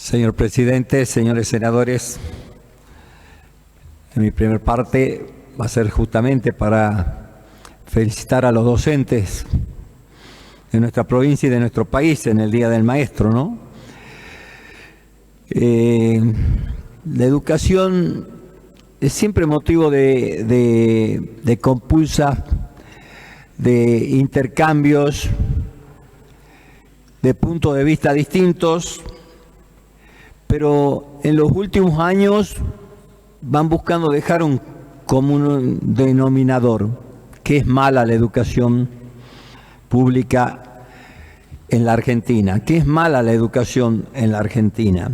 Señor presidente, señores senadores, en mi primer parte va a ser justamente para felicitar a los docentes de nuestra provincia y de nuestro país en el Día del Maestro, ¿no? La educación es siempre motivo de compulsa, de intercambios, de puntos de vista distintos, pero en los últimos años van buscando dejar un común denominador, que es mala la educación pública en la Argentina, que es mala la educación en la Argentina.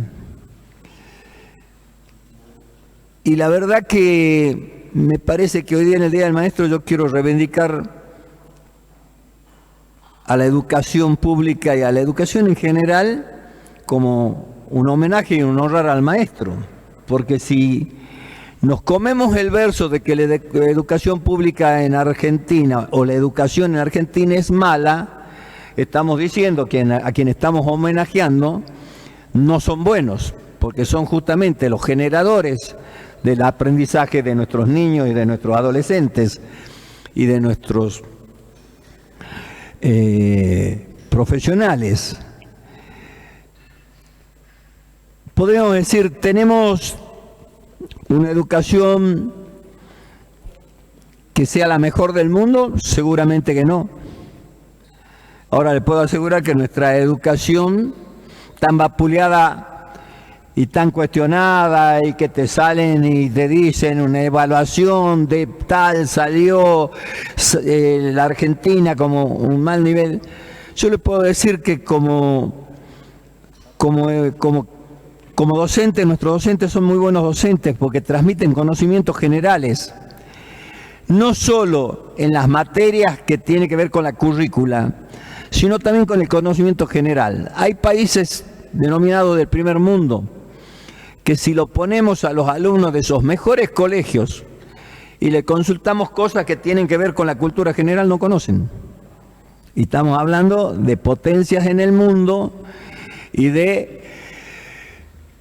Y la verdad que me parece que hoy día en el Día del Maestro yo quiero reivindicar a la educación pública y a la educación en general como un homenaje y un honrar al maestro, porque si nos comemos el verso de que la educación pública en Argentina o la educación en Argentina es mala, estamos diciendo que a quien estamos homenajeando no son buenos, porque son justamente los generadores del aprendizaje de nuestros niños y de nuestros adolescentes y de nuestros profesionales. Podríamos decir, tenemos una educación que sea la mejor del mundo, seguramente que no. Ahora le puedo asegurar que nuestra educación tan vapuleada y tan cuestionada y que te salen y te dicen una evaluación de tal salió la Argentina como un mal nivel, yo le puedo decir que como docentes, nuestros docentes son muy buenos docentes porque transmiten conocimientos generales, no solo en las materias que tienen que ver con la currícula, sino también con el conocimiento general. Hay países denominados del primer mundo que si lo ponemos a los alumnos de esos mejores colegios y le consultamos cosas que tienen que ver con la cultura general, no conocen. Y estamos hablando de potencias en el mundo y de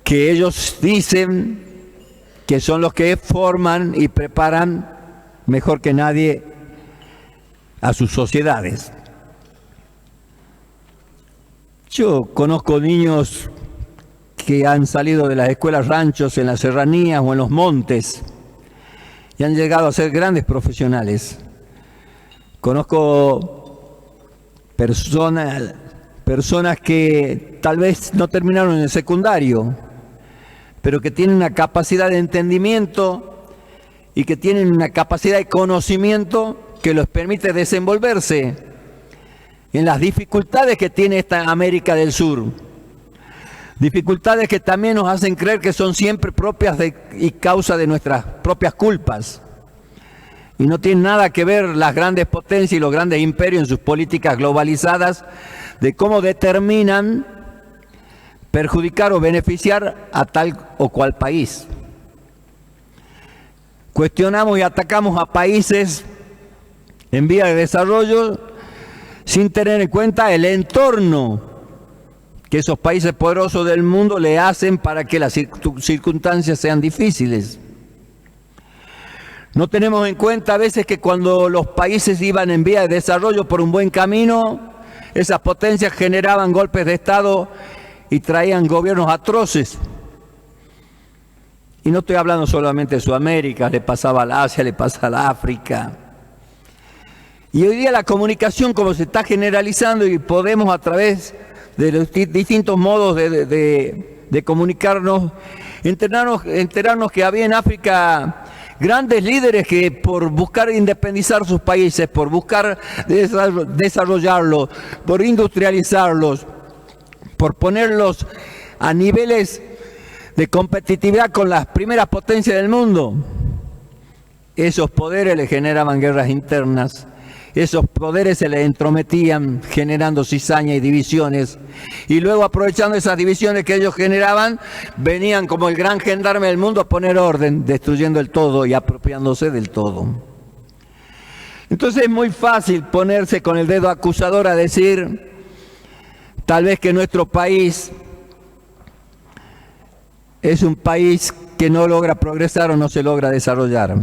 que ellos dicen que son los que forman y preparan mejor que nadie a sus sociedades. Yo conozco niños que han salido de las escuelas ranchos en las serranías o en los montes y han llegado a ser grandes profesionales. Conozco personas que tal vez no terminaron en el secundario, pero que tienen una capacidad de entendimiento y que tienen una capacidad de conocimiento que les permite desenvolverse en las dificultades que tiene esta América del Sur. Dificultades que también nos hacen creer que son siempre propias y causa de nuestras propias culpas. Y no tiene nada que ver las grandes potencias y los grandes imperios en sus políticas globalizadas de cómo determinan perjudicar o beneficiar a tal o cual país. Cuestionamos y atacamos a países en vía de desarrollo sin tener en cuenta el entorno que esos países poderosos del mundo le hacen para que las circunstancias sean difíciles. No tenemos en cuenta a veces que cuando los países iban en vía de desarrollo por un buen camino, esas potencias generaban golpes de Estado y traían gobiernos atroces. Y no estoy hablando solamente de Sudamérica, le pasaba al Asia, le pasa al África. Y hoy día la comunicación, como se está generalizando y podemos a través de los distintos modos de comunicarnos, enterarnos que había en África grandes líderes que por buscar independizar sus países, por buscar desarrollarlos, por industrializarlos, por ponerlos a niveles de competitividad con las primeras potencias del mundo, esos poderes le generaban guerras internas. Esos poderes se les entrometían generando cizaña y divisiones, y luego aprovechando esas divisiones que ellos generaban, venían como el gran gendarme del mundo a poner orden, destruyendo el todo y apropiándose del todo. Entonces es muy fácil ponerse con el dedo acusador a decir tal vez que nuestro país es un país que no logra progresar o no se logra desarrollar.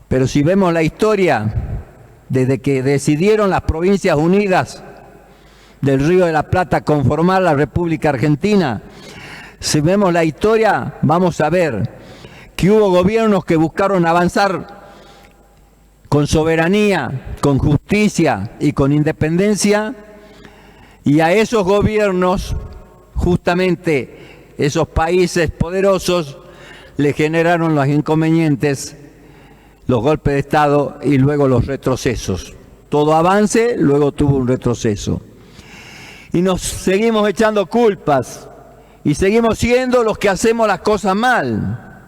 Pero si vemos la historia, desde que decidieron las Provincias Unidas del Río de la Plata conformar la República Argentina, si vemos la historia, vamos a ver que hubo gobiernos que buscaron avanzar con soberanía, con justicia y con independencia, y a esos gobiernos, justamente esos países poderosos, le generaron los inconvenientes, los golpes de Estado y luego los retrocesos. Todo avance, luego tuvo un retroceso. Y nos seguimos echando culpas y seguimos siendo los que hacemos las cosas mal.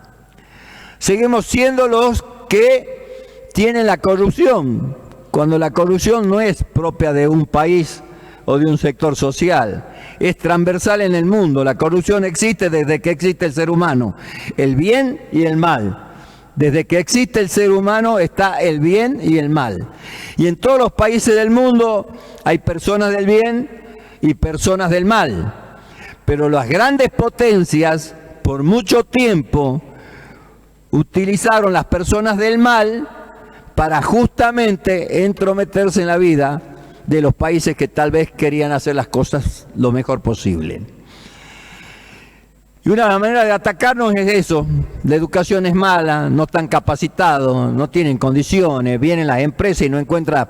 Seguimos siendo los que tienen la corrupción, cuando la corrupción no es propia de un país o de un sector social, es transversal en el mundo. La corrupción existe desde que existe el ser humano, el bien y el mal. Desde que existe el ser humano está el bien y el mal. Y en todos los países del mundo hay personas del bien y personas del mal. Pero las grandes potencias, por mucho tiempo, utilizaron las personas del mal para justamente entrometerse en la vida de los países que tal vez querían hacer las cosas lo mejor posible. Y una manera de atacarnos es eso: la educación es mala, no están capacitados, no tienen condiciones, vienen las empresas y no encuentran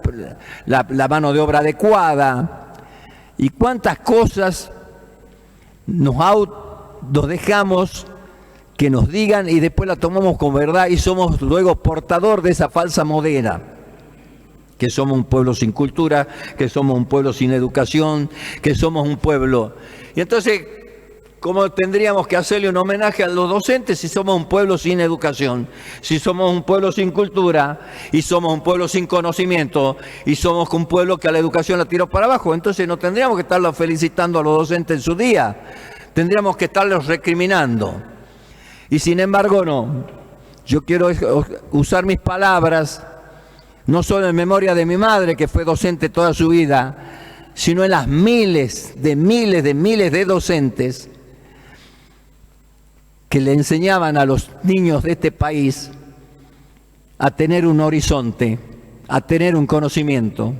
la mano de obra adecuada. Y cuántas cosas nos dejamos que nos digan y después la tomamos como verdad y somos luego portador de esa falsa modera. Que somos un pueblo sin cultura, que somos un pueblo sin educación, que somos un pueblo. Y entonces, ¿cómo tendríamos que hacerle un homenaje a los docentes si somos un pueblo sin educación? Si somos un pueblo sin cultura y somos un pueblo sin conocimiento y somos un pueblo que a la educación la tiró para abajo. Entonces no tendríamos que estarlos felicitando a los docentes en su día, tendríamos que estarlos recriminando. Y sin embargo no, yo quiero usar mis palabras no solo en memoria de mi madre, que fue docente toda su vida, sino en las miles de docentes que le enseñaban a los niños de este país a tener un horizonte, a tener un conocimiento,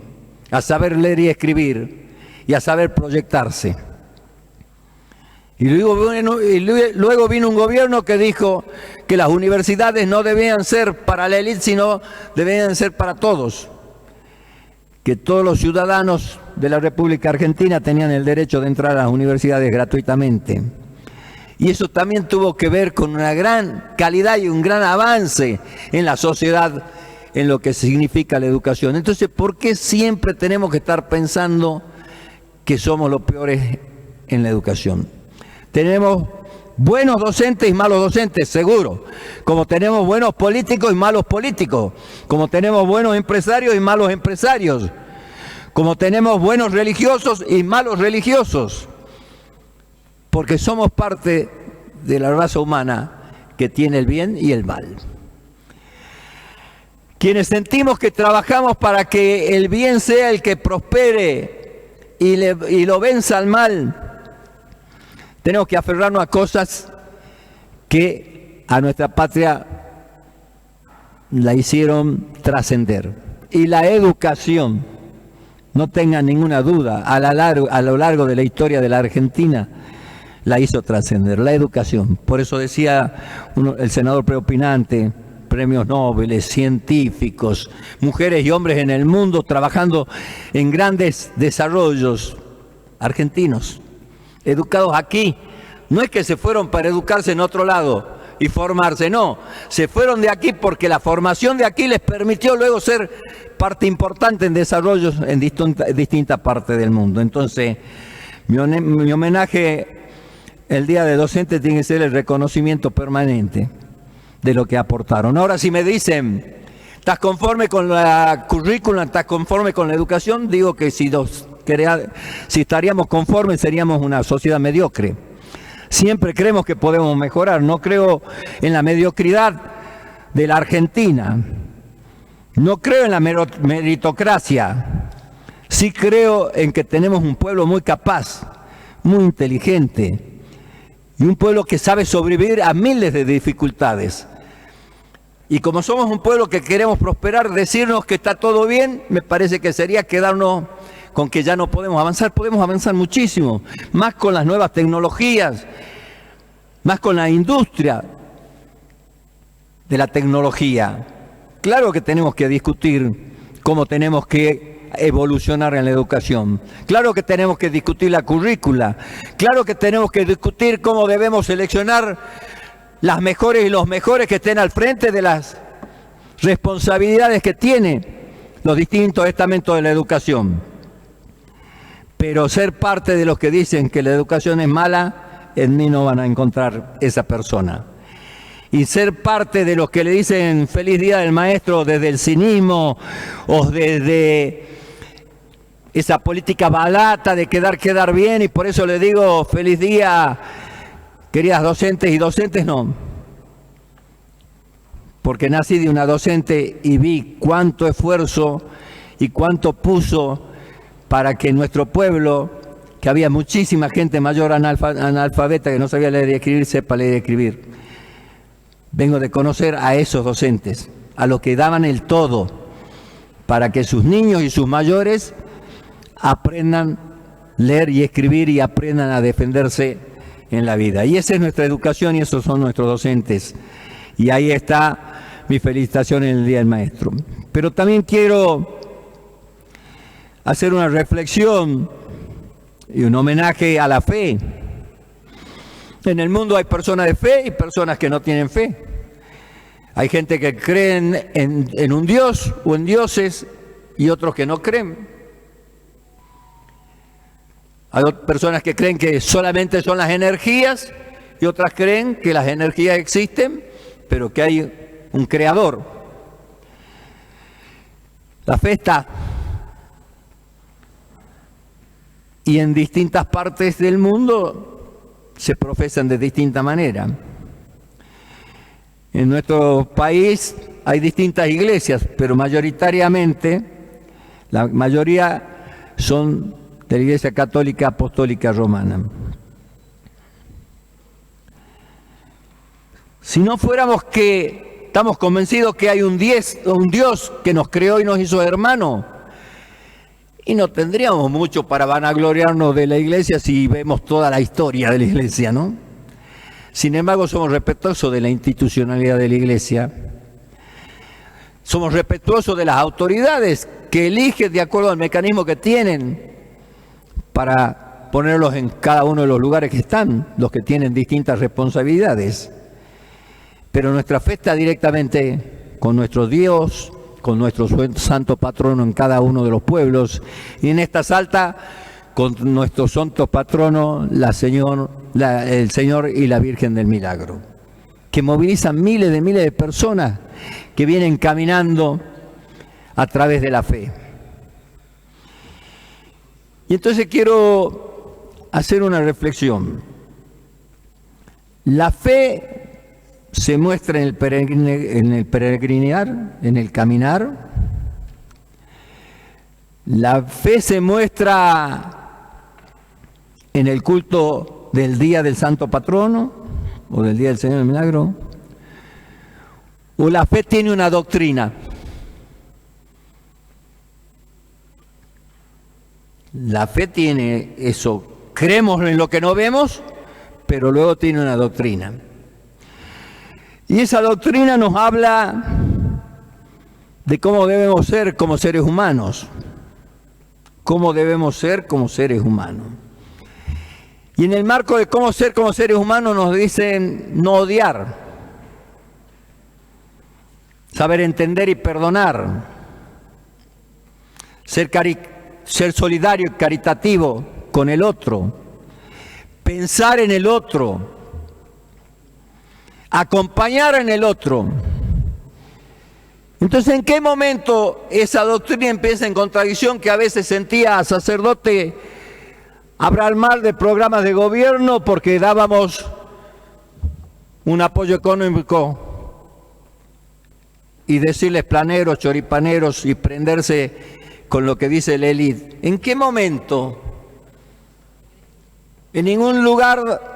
a saber leer y escribir y a saber proyectarse. Y luego vino un gobierno que dijo que las universidades no debían ser para la élite, sino debían ser para todos. Que todos los ciudadanos de la República Argentina tenían el derecho de entrar a las universidades gratuitamente. Y eso también tuvo que ver con una gran calidad y un gran avance en la sociedad, en lo que significa la educación. Entonces, ¿por qué siempre tenemos que estar pensando que somos los peores en la educación? Tenemos buenos docentes y malos docentes, seguro. Como tenemos buenos políticos y malos políticos. Como tenemos buenos empresarios y malos empresarios. Como tenemos buenos religiosos y malos religiosos. Porque somos parte de la raza humana que tiene el bien y el mal. Quienes sentimos que trabajamos para que el bien sea el que prospere y lo venza al mal, tenemos que aferrarnos a cosas que a nuestra patria la hicieron trascender. Y la educación, no tengan ninguna duda, a lo largo de la historia de la Argentina, la hizo trascender, la educación. Por eso decía el senador preopinante, premios Nobel, científicos, mujeres y hombres en el mundo trabajando en grandes desarrollos argentinos, educados aquí. No es que se fueron para educarse en otro lado y formarse, no. Se fueron de aquí porque la formación de aquí les permitió luego ser parte importante en desarrollos en distintas partes del mundo. Entonces, mi homenaje el Día de Docente tiene que ser el reconocimiento permanente de lo que aportaron. Ahora, si me dicen, ¿estás conforme con la currícula? ¿Estás conforme con la educación? Digo que si estaríamos conformes seríamos una sociedad mediocre. Siempre creemos que podemos mejorar. No creo en la mediocridad de la Argentina. No creo en la meritocracia. Sí creo en que tenemos un pueblo muy capaz, muy inteligente y un pueblo que sabe sobrevivir a miles de dificultades. Y como somos un pueblo que queremos prosperar, decirnos que está todo bien, me parece que sería quedarnos con que ya no podemos avanzar. Podemos avanzar muchísimo, más con las nuevas tecnologías, más con la industria de la tecnología. Claro que tenemos que discutir cómo tenemos que evolucionar en la educación. Claro que tenemos que discutir la currícula. Claro que tenemos que discutir cómo debemos seleccionar las mejores y los mejores que estén al frente de las responsabilidades que tienen los distintos estamentos de la educación. Pero ser parte de los que dicen que la educación es mala, en mí no van a encontrar esa persona. Y ser parte de los que le dicen feliz día del maestro desde el cinismo o desde esa política barata de quedar bien, y por eso le digo feliz día, queridas docentes y docentes, no. Porque nací de una docente y vi cuánto esfuerzo y cuánto puso para que nuestro pueblo, que había muchísima gente mayor analfabeta que no sabía leer y escribir, sepa leer y escribir. Vengo de conocer a esos docentes, a los que daban el todo para que sus niños y sus mayores aprendan a leer y escribir y aprendan a defenderse en la vida. Y esa es nuestra educación y esos son nuestros docentes. Y ahí está mi felicitación en el Día del Maestro. Pero también quiero hacer una reflexión y un homenaje a la fe. En el mundo hay personas de fe y personas que no tienen fe. Hay gente que creen en un Dios o en dioses y otros que no creen. Hay personas que creen que solamente son las energías y otras creen que las energías existen, pero que hay un creador. La fe está. Y en distintas partes del mundo se profesan de distinta manera. En nuestro país hay distintas iglesias, pero mayoritariamente, la mayoría son de la Iglesia Católica Apostólica Romana. Si no fuéramos que estamos convencidos que hay un Dios que nos creó y nos hizo hermanos, y no tendríamos mucho para vanagloriarnos de la iglesia si vemos toda la historia de la iglesia, ¿no? Sin embargo, somos respetuosos de la institucionalidad de la iglesia. Somos respetuosos de las autoridades que eligen de acuerdo al mecanismo que tienen para ponerlos en cada uno de los lugares que están, los que tienen distintas responsabilidades. Pero nuestra fe está directamente con nuestro Dios, con nuestro santo patrono en cada uno de los pueblos, y en esta Salta con nuestro santo patrono, el Señor y la Virgen del Milagro, que movilizan miles de personas que vienen caminando a través de la fe. Y entonces quiero hacer una reflexión. La fe se muestra en el peregrinar, en el caminar. La fe se muestra en el culto del Día del Santo Patrono o del Día del Señor del Milagro. O la fe tiene una doctrina. La fe tiene eso. Creemos en lo que no vemos, pero luego tiene una doctrina. Y esa doctrina nos habla de cómo debemos ser como seres humanos. Cómo debemos ser como seres humanos. Y en el marco de cómo ser como seres humanos nos dicen no odiar, saber entender y perdonar, ser solidario y caritativo con el otro, pensar en el otro, acompañar en el otro. Entonces, ¿en qué momento esa doctrina empieza en contradicción que a veces sentía a sacerdote hablar mal de programas de gobierno porque dábamos un apoyo económico y decirles planeros, choripaneros y prenderse con lo que dice la élite? ¿En qué momento? En ningún lugar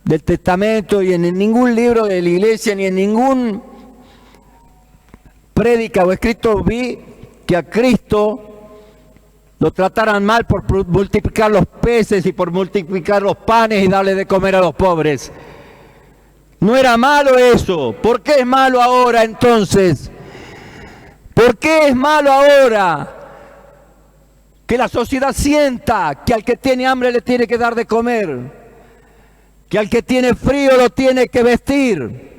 del Testamento y en ningún libro de la iglesia ni en ningún prédica o escrito vi que a Cristo lo trataran mal por multiplicar los peces y por multiplicar los panes y darle de comer a los pobres. No era malo eso. ¿Por qué es malo ahora entonces? ¿Por qué es malo ahora que la sociedad sienta que al que tiene hambre le tiene que dar de comer, que al que tiene frío lo tiene que vestir,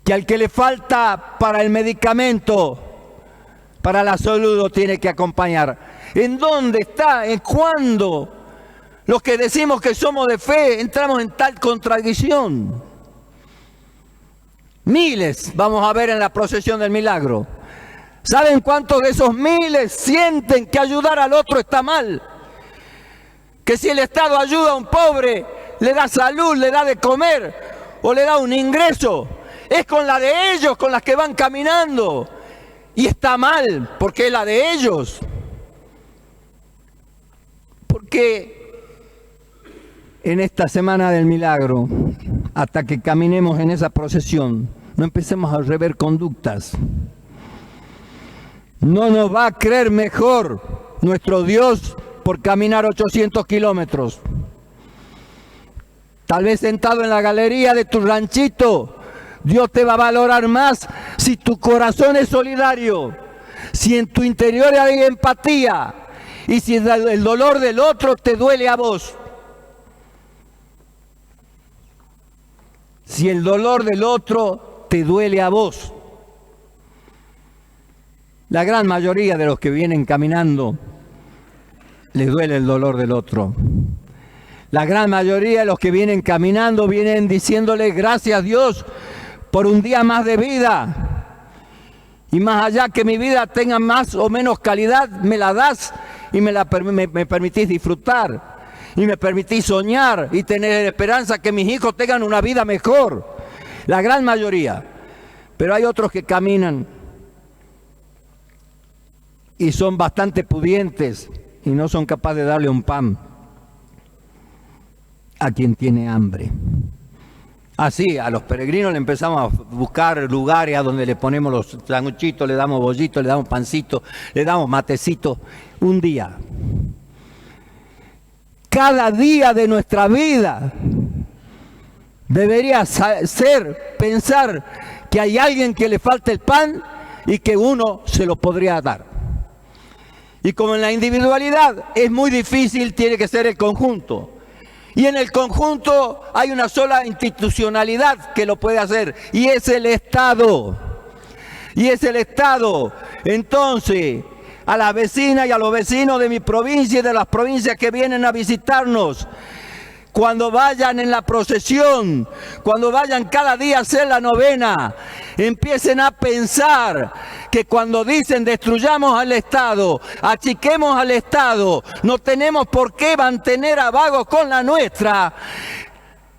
que al que le falta para el medicamento, para la salud lo tiene que acompañar? ¿En dónde está? ¿En cuándo los que decimos que somos de fe entramos en tal contradicción? Miles vamos a ver en la procesión del milagro. ¿Saben cuántos de esos miles sienten que ayudar al otro está mal? Que si el Estado ayuda a un pobre, le da salud, le da de comer o le da un ingreso, es con la de ellos con las que van caminando. Y está mal, porque es la de ellos. Porque en esta semana del milagro, hasta que caminemos en esa procesión, no empecemos a rever conductas. No nos va a creer mejor nuestro Dios por caminar 800 kilómetros. Tal vez sentado en la galería de tu ranchito, Dios te va a valorar más si tu corazón es solidario, si en tu interior hay empatía y si el dolor del otro te duele a vos. Si el dolor del otro te duele a vos. La gran mayoría de los que vienen caminando les duele el dolor del otro. La gran mayoría de los que vienen caminando vienen diciéndole gracias a Dios por un día más de vida. Y más allá que mi vida tenga más o menos calidad, me la das y me permitís disfrutar. Y me permitís soñar y tener esperanza que mis hijos tengan una vida mejor. La gran mayoría. Pero hay otros que caminan y son bastante pudientes y no son capaces de darle un pan a quien tiene hambre. Así, a los peregrinos le empezamos a buscar lugares a donde le ponemos los sanguchitos, le damos bollitos, le damos pancitos, le damos matecitos. Un día. Cada día de nuestra vida debería ser pensar que hay alguien que le falta el pan y que uno se lo podría dar. Y como en la individualidad es muy difícil, tiene que ser el conjunto. Y en el conjunto hay una sola institucionalidad que lo puede hacer, y es el Estado. Y es el Estado. Entonces, a las vecinas y a los vecinos de mi provincia y de las provincias que vienen a visitarnos, cuando vayan en la procesión, cuando vayan cada día a hacer la novena, empiecen a pensar que cuando dicen destruyamos al Estado, achiquemos al Estado, no tenemos por qué mantener a vagos con la nuestra,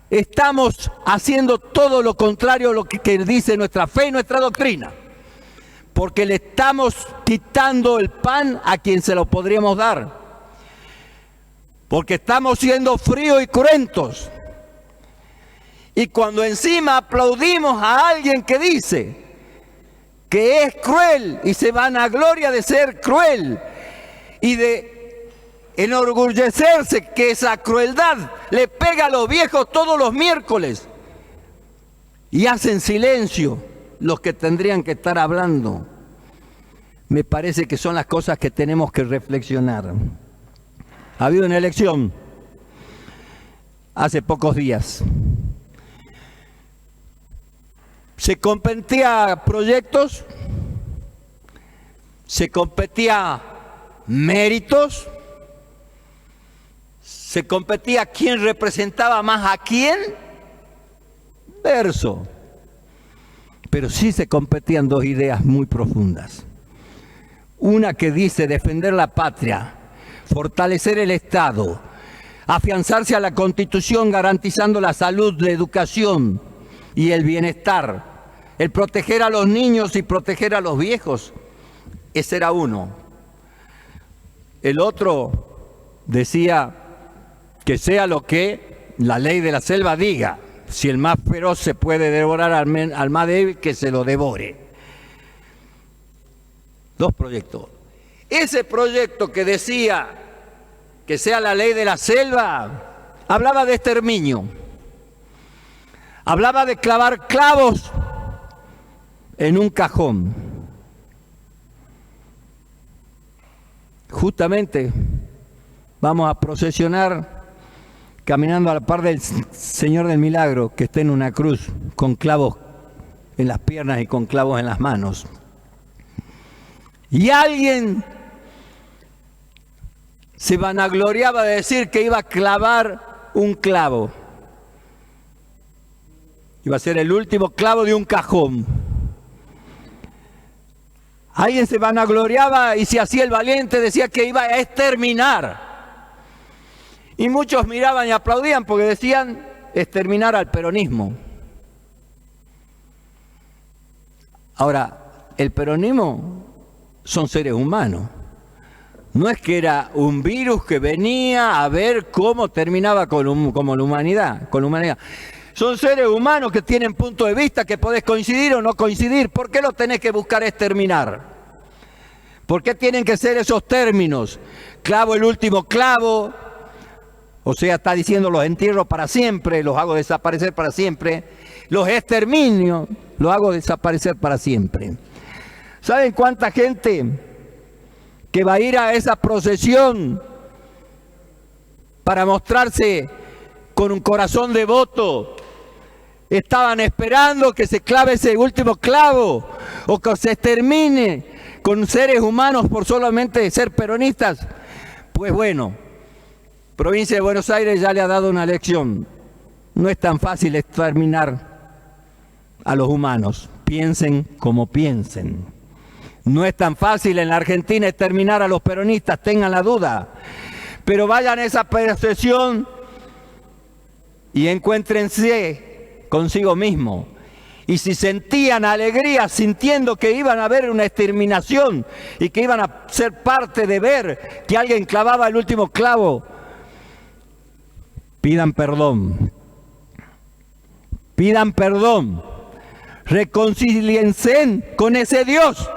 estamos haciendo todo lo contrario a lo que dice nuestra fe y nuestra doctrina. Porque le estamos quitando el pan a quien se lo podríamos dar. Porque estamos siendo fríos y cruentos. Y cuando encima aplaudimos a alguien que dice que es cruel y se vanagloria de ser cruel y de enorgullecerse que esa crueldad le pega a los viejos todos los miércoles y hacen silencio los que tendrían que estar hablando, me parece que son las cosas que tenemos que reflexionar. Ha habido una elección hace pocos días. Se competía proyectos, se competía méritos, se competía quién representaba más a quién, verso. Pero sí se competían dos ideas muy profundas. Una que dice defender la patria, fortalecer el Estado, afianzarse a la Constitución garantizando la salud, la educación y el bienestar, el proteger a los niños y proteger a los viejos. Ese era uno. El otro decía que sea lo que la ley de la selva diga. Si el más feroz se puede devorar al más débil, que se lo devore. Dos proyectos. Ese proyecto que decía que sea la ley de la selva, hablaba de exterminio. Hablaba de clavar clavos en un cajón. Justamente vamos a procesionar caminando a la par del Señor del Milagro, que está en una cruz con clavos en las piernas y con clavos en las manos. Y alguien se vanagloriaba de decir que iba a clavar un clavo. Iba a ser el último clavo de un cajón. Alguien se vanagloriaba y se hacía el valiente, decía que iba a exterminar. Y muchos miraban y aplaudían porque decían exterminar al peronismo. Ahora, el peronismo son seres humanos. No es que era un virus que venía a ver cómo terminaba con la humanidad. Son seres humanos que tienen punto de vista, que podés coincidir o no coincidir. ¿Por qué lo tenés que buscar exterminar? ¿Por qué tienen que ser esos términos? Clavo el último clavo, o sea, está diciendo los entierro para siempre, los hago desaparecer para siempre. Los exterminio, los hago desaparecer para siempre. ¿Saben cuánta gente que va a ir a esa procesión para mostrarse con un corazón devoto estaban esperando que se clave ese último clavo o que se extermine con seres humanos por solamente ser peronistas? Pues bueno, Provincia de Buenos Aires ya le ha dado una lección. No es tan fácil exterminar a los humanos, piensen como piensen. No es tan fácil en la Argentina exterminar a los peronistas, tengan la duda. Pero vayan a esa procesión y encuéntrense consigo mismo. Y si sentían alegría sintiendo que iban a ver una exterminación y que iban a ser parte de ver que alguien clavaba el último clavo, pidan perdón. Pidan perdón. Reconcíliense con ese Dios,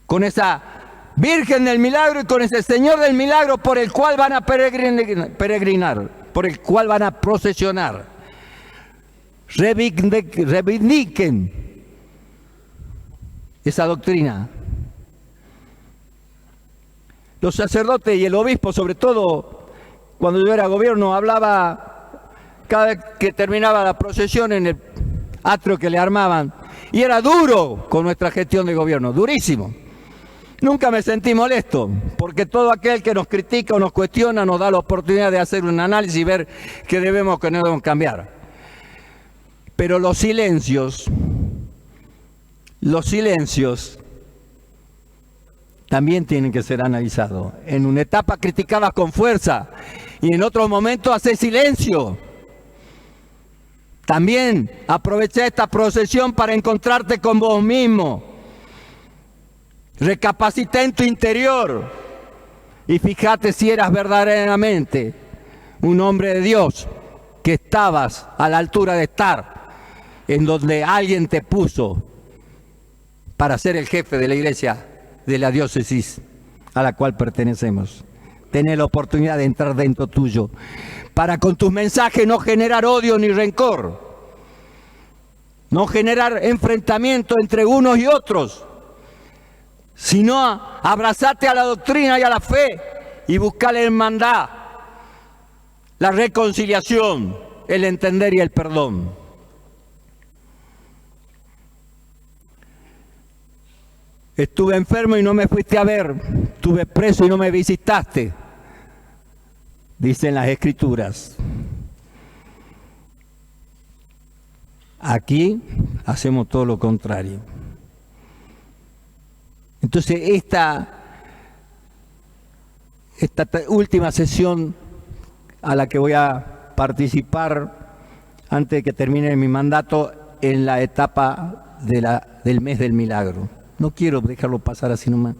con esa Virgen del Milagro y con ese Señor del Milagro por el cual van a peregrinar, por el cual van a procesionar. Reivindiquen esa doctrina. Los sacerdotes y el obispo, sobre todo cuando yo era gobierno, hablaba cada vez que terminaba la procesión en el atrio que le armaban, y era duro con nuestra gestión de gobierno, durísimo. Nunca me sentí molesto, porque todo aquel que nos critica o nos cuestiona nos da la oportunidad de hacer un análisis y ver qué debemos o qué no debemos cambiar. Pero los silencios también tienen que ser analizados. En una etapa criticabas con fuerza y en otro momento haces silencio. También aprovecha esta procesión para encontrarte con vos mismo. Recapacita en tu interior y fíjate si eras verdaderamente un hombre de Dios, que estabas a la altura de estar en donde alguien te puso para ser el jefe de la iglesia de la diócesis a la cual pertenecemos. Tenés la oportunidad de entrar dentro tuyo para con tus mensajes no generar odio ni rencor, no generar enfrentamiento entre unos y otros, sino abrazate a la doctrina y a la fe y buscar la hermandad, la reconciliación, el entender y el perdón. Estuve enfermo y no me fuiste a ver, estuve preso y no me visitaste, dicen las Escrituras. Aquí hacemos todo lo contrario. Entonces esta última sesión a la que voy a participar antes de que termine mi mandato en la etapa del mes del milagro. No quiero dejarlo pasar así nomás.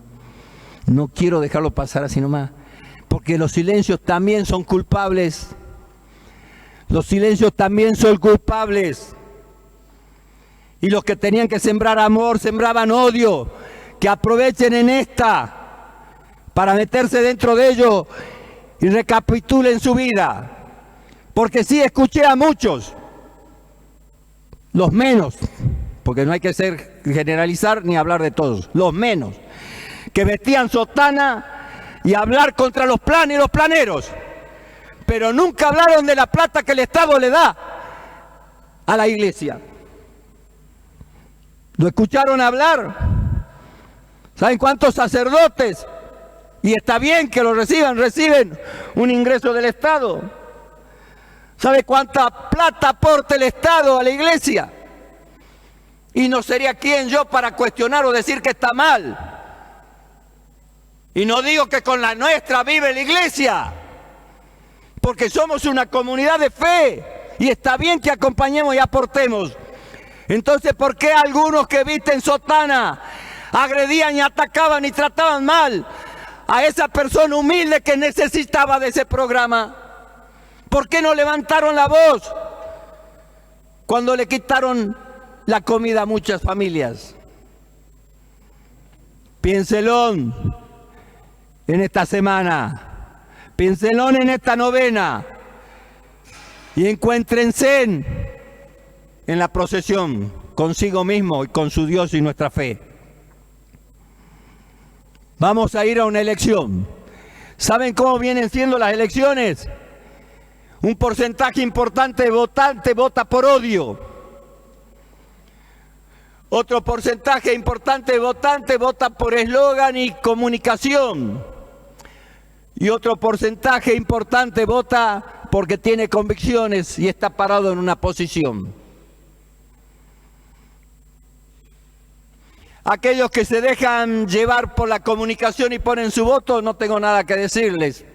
No quiero dejarlo pasar así nomás. porque los silencios también son culpables. Los silencios también son culpables. Y los que tenían que sembrar amor, sembraban odio. Que aprovechen en esta para meterse dentro de ello y recapitulen su vida. Porque sí, escuché a muchos, los menos, porque no hay que generalizar ni hablar de todos, los menos, que vestían sotana y hablar contra los planes y los planeros, pero nunca hablaron de la plata que el Estado le da a la iglesia. ¿Lo escucharon hablar? ¿Saben cuántos sacerdotes? Y está bien que lo reciben un ingreso del Estado. ¿Sabe cuánta plata aporta el Estado a la iglesia? Y no sería quién yo para cuestionar o decir que está mal. Y no digo que con la nuestra vive la iglesia, porque somos una comunidad de fe y está bien que acompañemos y aportemos. Entonces, ¿por qué algunos que visten sotana agredían y atacaban y trataban mal a esa persona humilde que necesitaba de ese programa? ¿Por qué no levantaron la voz cuando le quitaron la comida a muchas familias? Piénselo en esta semana, piénselo en esta novena y encuéntrense en la procesión consigo mismo y con su Dios y nuestra fe. Vamos a ir a una elección. ¿Saben cómo vienen siendo las elecciones? Un porcentaje importante de votantes vota por odio. Otro porcentaje importante de votantes vota por eslogan y comunicación. Y otro porcentaje importante vota porque tiene convicciones y está parado en una posición. Aquellos que se dejan llevar por la comunicación y ponen su voto, no tengo nada que decirles.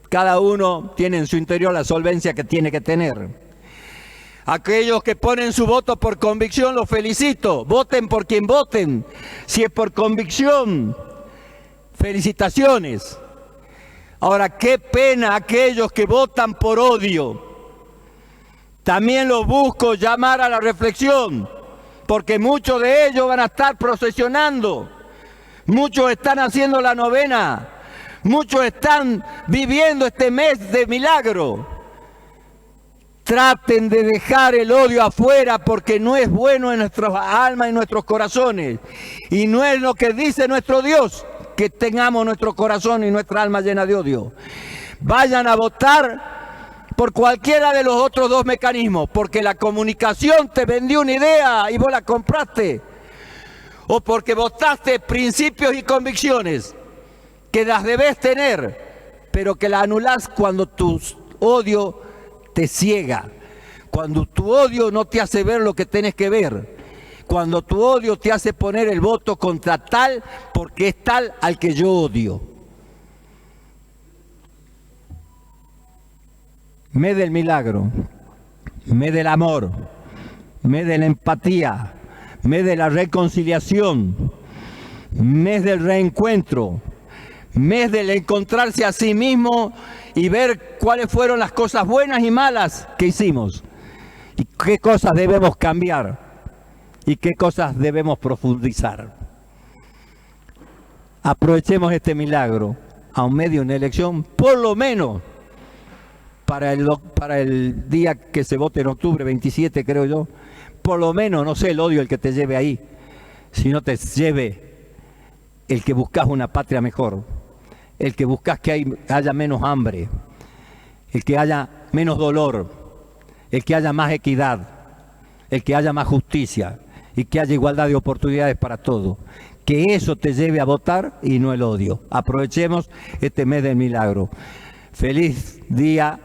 Cada uno tiene en su interior la solvencia que tiene que tener. Aquellos que ponen su voto por convicción, los felicito. Voten por quien voten. Si es por convicción, felicitaciones. Ahora, qué pena aquellos que votan por odio. También los busco llamar a la reflexión, porque muchos de ellos van a estar procesionando. Muchos están haciendo la novena. Muchos están viviendo este mes de milagro. Traten de dejar el odio afuera porque no es bueno en nuestras almas y nuestros corazones. Y no es lo que dice nuestro Dios, que tengamos nuestro corazón y nuestra alma llena de odio. Vayan a votar por cualquiera de los otros dos mecanismos, porque la comunicación te vendió una idea y vos la compraste. O porque votaste principios y convicciones que las debes tener, pero que las anulás cuando tu odio te ciega, cuando tu odio no te hace ver lo que tenés que ver, cuando tu odio te hace poner el voto contra tal porque es tal al que yo odio. Mes del milagro, mes del amor, mes de la empatía, mes de la reconciliación, mes del reencuentro, mes del encontrarse a sí mismo y ver cuáles fueron las cosas buenas y malas que hicimos y qué cosas debemos cambiar y qué cosas debemos profundizar. Aprovechemos este milagro a un medio de una elección, por lo menos para el día que se vote en octubre 27, creo yo, por lo menos, no sé el odio el que te lleve ahí, sino te lleve el que buscas una patria mejor, el que buscas que haya menos hambre, el que haya menos dolor, el que haya más equidad, el que haya más justicia y que haya igualdad de oportunidades para todos. Que eso te lleve a votar y no el odio. Aprovechemos este mes del milagro. Feliz día,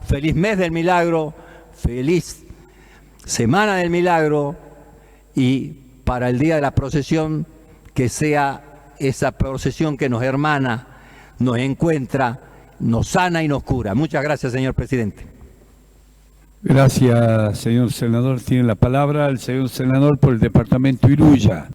feliz mes del milagro, feliz semana del milagro y para el día de la procesión que sea esa procesión que nos hermana, nos encuentra, nos sana y nos cura. Muchas gracias, señor presidente. Gracias, señor senador. Tiene la palabra el señor senador por el departamento Iruya.